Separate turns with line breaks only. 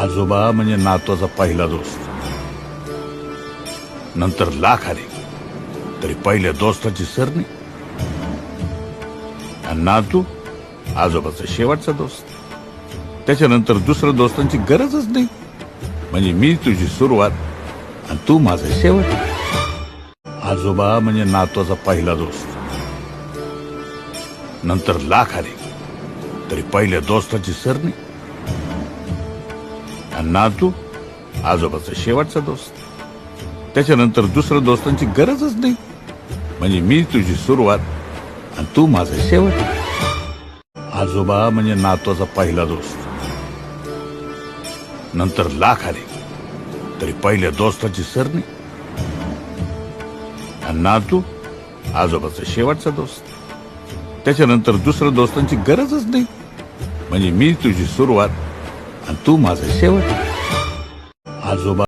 आजोबा म्हणजे नातवाचा पहिला दोस्त. नंतर लाख आले तरी पहिल्या दोस्ताची सर नाही. आणि नातू आजोबाचा शेवटचा दोस्त. त्याच्यानंतर दुसऱ्या दोस्तांची गरजच नाही. म्हणजे मी तुझी सुरुवात आणि तू माझा शेवट. आजोबा म्हणजे नातवाचा पहिला दोस्त. नंतर लाख आले तरी पहिल्या दोस्ताची सर नाही. आणि नातू आजोबाचा शेवटचा दोस्त. त्याच्यानंतर दुसऱ्या दोस्तांची गरजच नाही. म्हणजे मी तुझी सुरुवात आणि तू माझा शेवट. आजोबा म्हणजे नातवाचा पहिला दोस्त. नंतर लाख आले तरी पहिल्या दोस्ताची सर नाही. आणि नातू आजोबाचा शेवटचा दोस्त. त्याच्यानंतर दुसऱ्या दोस्तांची गरजच नाही. म्हणजे मी तुझी सुरुवात आणि तू माझा शेवट. आजोबा